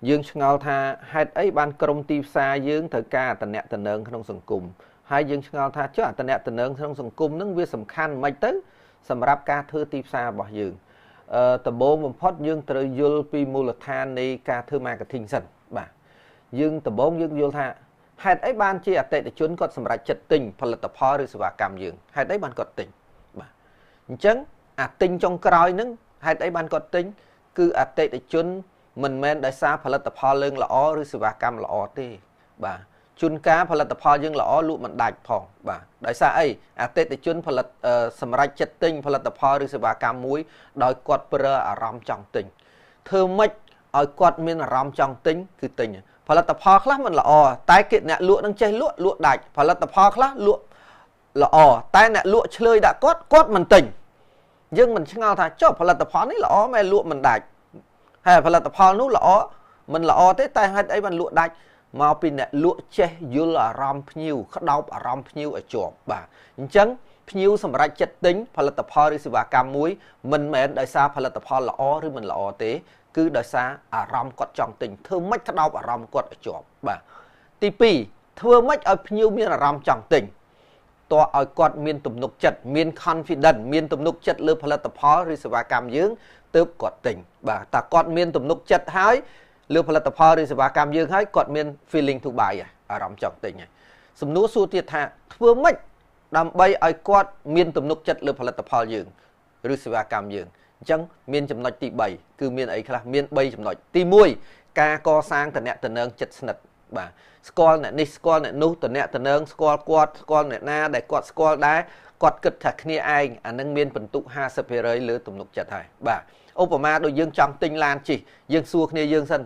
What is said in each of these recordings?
dương ngao tha hai ấy ban công ty xa dương thời ca tận nẹt tận nương không sừng cùng hai dương ngao tha chứ tận nẹt tận nương không sừng cùng nâng vi sầm khăn mấy tới sầm ráp ca thư ty xa bỏ dương tầm bố một phốt dương từ yul pi mù lật than đi ca thư marketing sần bà dương tầm bố dương yul tha hai ấy ban chi tệ để chuyến có sầm rạch chật tình phần lật tập hoa rồi và cảm dương hai ấy ban có tình bà chấn tình trong cõi nâng hai ấy ban có tình cứ tệ để chuyến mình men đại saផលិតផលលឿងល្អឬសេវាកម្មល្អទេបាទជួនកាលផលិតផលយើងល្អលក់មិនដាច់ផងបាទដោយសារអីអតិថិជនផលិតសម្រាប់ចិត្តទិញផលិតផលឬសេវាកម្មមួយដោយគាត់ប្រើអារម្មណ៍ចង់ទិញធ្វើម៉េចឲ្យគាត់មានអារម្មណ៍ចង់ទិញគឺទិញផលិតផលខ្លះមិនល្អតែគេអ្នកលក់នឹងចេះលក់ដាច់ផលិតផលខ្លះលក់ល្អតែអ្នកលក់ឆ្លើយដាក់គាត់មិនទិញយើងមិនឆ្ងល់ថាចុះផលិតផលនេះល្អមែនលក់មិនដាច់ហើយផលិតផលនោះល្អមិនល្អទេតែហេតុអីបានលក់ដាច់មកពីអ្នកលក់ចេះយល់អារម្មណ៍ភ្ញៀវក្តោបអារម្មណ៍ភ្ញៀវឲ្យជាប់បាទអញ្ចឹងភ្ញៀវសម្រាប់ចិត្តទិញផលិតផលឬសេវាកម្មមួយមិនមែនដោយសារផលិតផលល្អឬមិនល្អទេគឺដោយសារអារម្មណ៍គាត់ចង់ទិញធ្វើម៉េចក្តោបអារម្មណ៍គាត់ឲ្យជាប់បាទទី2ធ្វើម៉េចឲ្យភ្ញៀវមានអារម្មណ៍ចង់ទិញតើឲ្យគាត់មានទំនុកចិត្តមាន confidence មានទំនុកចិត្តលើផលិតផលឬសេវាកម្មយើងទើបគាត់ទិញបាទតែគាត់មានទំនុកចិត្តហើយលើផលិតផលឬសេវាកម្មយើងហើយគាត់មាន feeling to buy អារម្មណ៍ចង់ទិញហើយសំណួរសួរទៀតថាធ្វើម៉េចដើម្បីឲ្យគាត់មានទំនុកចិត្តលើផលិតផលយើងឬសេវាកម្មយើងអញ្ចឹងមានចំណុចទី3គឺមានអីខ្លះមាន3ចំណុចទី1ការកសាងតំណែងចិត្តស្និទ្ធបាទស្គាល់អ្នកនេះស្គាល់អ្នកនោះតំណែងស្គាល់គាត់ស្គាល់អ្នកណាដែលគាត់ស្គាល់ដែរគាត់គិតថាគ្នាឯងអានឹងមានបន្ទុក 50% លើទំនុកចិត្តហើយបាទឧបមាដូចយើងចង់ទិញឡានជិះយើងសួរគ្នាយើងសិន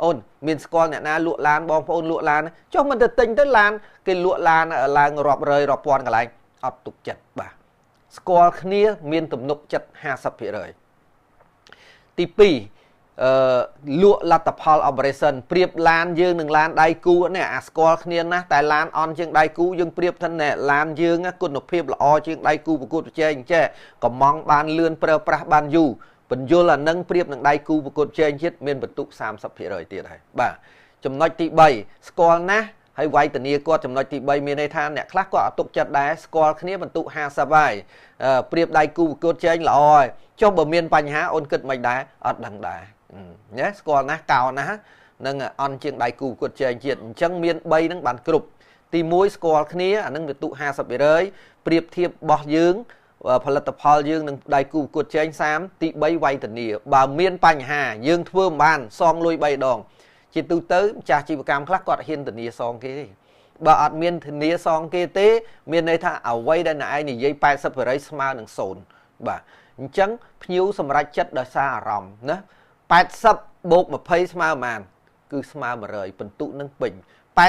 អូនមានស្គាល់អ្នកណាលក់ឡានបងប្អូនលក់ឡានចុះមិនទៅទិញទៅឡានគេលក់ឡានឡើងរាប់រយរាប់ពាន់កន្លែងអត់ទុកចិត្តបាទស្គាល់គ្នាមានទំនុកចិត្ត 50% ទី2លក់លទ្ធផល operation ប្រៀបឡានយើងនឹងឡានដៃគូនេះអាស្គាល់គ្នាណាស់តែឡានអន់ជាងដៃគូយើងប្រៀបថាឡានយើងគុណភាពល្អជាងដៃគូប្រកួតប្រជែងចេះកំងបានលឿនប្រើប្រាស់បានយូរបញ្យលអានឹងប្រៀបនឹងដៃគូប្រកួតប្រជែងជាតិមានបន្ទុក 30% ទៀតហើយបាទចំណុចទី3ស្គាល់ណាស់ហើយវាយធានាគាត់ចំណុចទី3មានន័យថាអ្នកខ្លះគាត់អត់ទុកចិត្តដែរស្គាល់គ្នាបន្ទុក 50 ហើយប្រៀបដៃគូប្រកួតប្រជែងល្អហើយចុះបើមានបញ្ហាអូនគិតមិនដែរអត់ដឹងដែរញ៉េស្គាល់ណាស់កោណាស់នឹងអន់ជាងដៃគូប្រកួតប្រជែងជាតិអញ្ចឹងមាន3ហ្នឹងបានគ្រប់ទី1ស្គាល់គ្នាអានឹងបន្ទុក 50% ប្រៀបធៀបរបស់យើងផលិតផលយើងនឹងដៃគូប្រកួតប្រជែង30ទី3វាយធានាបើមានបញ្ហាយើងធ្វើមិនបានសងលុយ3ដងជាទូទៅម្ចាស់ជីវកម្មខ្លះគាត់ហ៊ានធានាសងគេទេបើអត់មានធានាសងគេទេមានន័យថាអ្វីដែលអ្នកឯងនិយាយ 80% ស្មើនឹង0បាទអញ្ចឹងភ្ញៀវសម្រេចចិត្តដោយសារអារម្មណ៍ណា80 បូក 20 ស្មើប៉ុន្មានគឺស្មើ100បន្ទុកនឹងពេញ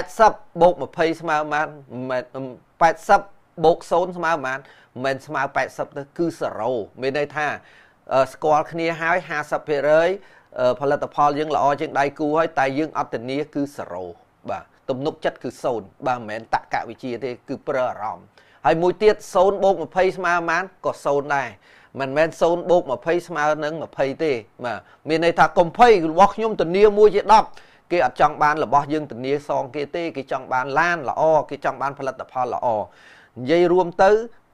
80 បូក 20 ស្មើប៉ុន្មាន80 បូក 0 ស្មើប៉ុន្មានមិនស្មើ80ទៅគឺ0មានន័យថាស្គាល់គ្នាហើយ 50% ផលិតផលយើងល្អជាងដៃគូហើយតែយើងអត់ធានាគឺ0បាទទំនុកចិត្តគឺ0បាទមិនមែនតក្កវិជ្ជាទេគឺប្រើអារម្មណ៍ហើយមួយទៀត0បូក 20 ស្មើប៉ុន្មានក៏0ដែរមិនមែន0បូក 20 ស្មើនឹង20ទេបាទមានន័យថាកុំភ័យរបស់ខ្ញុំធានា1ជា10គេអត់ចង់បានរបស់យើងធានាសងគេទេគេចង់បានឡានល្អគេចង់បានផលិតផលល្អនិយាយរួមទៅ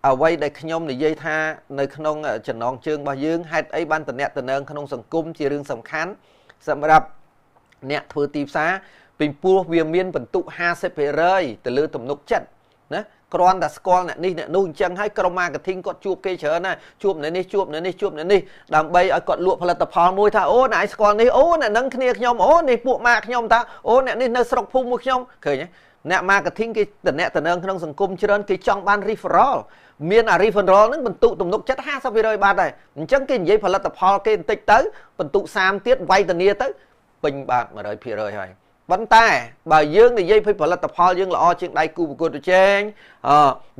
អ្វីដែលខ្ញុំនិយាយថានៅក្នុងចំណងជើងរបស់យើងហេតុអីបានតំណែងក្នុងសង្គមជារឿងសំខាន់សម្រាប់អ្នកធ្វើទីផ្សារពីព្រោះវាមានបន្ទុក 50% ទៅលើទំនុកចិត្តណាគ្រាន់តែស្គាល់អ្នកនេះអ្នកនោះអញ្ចឹងហើយក្រុម marketing គាត់ជួបគេច្រើនណាជួបអ្នកនេះជួបអ្នកនេះជួបអ្នកនេះដើម្បីឲ្យគាត់លក់ផលិតផលមួយថាអូអ្នកឯងស្គាល់នេះអូអ្នកនឹងគ្នាខ្ញុំអូនេះពួកម៉ាកខ្ញុំតាអូអ្នកនេះនៅស្រុកភូមិមួយខ្ញុំឃើញទេអ្នក marketing គេតំណែងក្នុងសង្គមច្រើនគេចង់បាន referral មានអា referral ហ្នឹងបន្ទុកទំនុកចិត្ត 50% បាត់ហើយអញ្ចឹងគេនិយាយផលិតផលគេបន្តិចទៅបន្ទុក30ទៀតវាយធានាទៅពេញបាត់ 100% ហើយប៉ុន្តែបើយើងនិយាយពីផលិតផលយើងល្អជាងដៃគូប្រកួតប្រជែង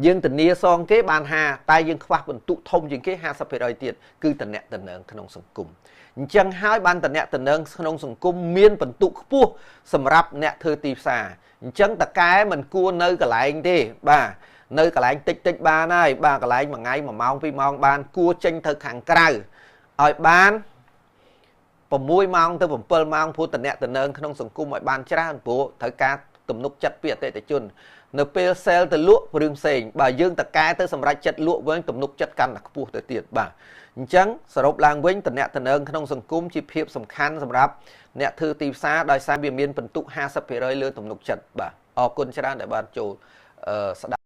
យើងធានាសងគេបាន50តែយើងខ្វះបន្ទុកធំជាងគេ 50% ទៀតគឺតំណែងក្នុងសង្គមអញ្ចឹងហើយបានតំណែងក្នុងសង្គមមានបន្ទុកខ្ពស់សម្រាប់អ្នកធ្វើទីផ្សារអញ្ចឹងតកែមិនគួរនៅកន្លែងទេបាទនៅកន្លែងតិចបានហើយបាទកន្លែងមួយថ្ងៃ1ម៉ោង2ម៉ោងបានគួរចេញទៅខាងក្រៅឲ្យបាន 6 ម៉ោងទៅ 7 ម៉ោងព្រោះតំណែងក្នុងសង្គមឲ្យបានច្រើនព្រោះត្រូវការទំនុកចិត្តពីអតិថិជននៅពេល sale ទៅលក់រឿងផ្សេងបើយើងតកែទៅសម្រាប់ចិត្តលក់វិញទំនុកចិត្តកាន់តែខ្ពស់ទៅទៀតបាទអញ្ចឹងសរុបឡើងវិញតំណែងក្នុងសង្គមជាភាពសំខាន់សម្រាប់អ្នកធ្វើទីផ្សារដោយសារវាមានពិន្ទុ 50% លើទំនុកចិត្តបាទអរគុណច្រើនដែលបានចូលស្ដាប់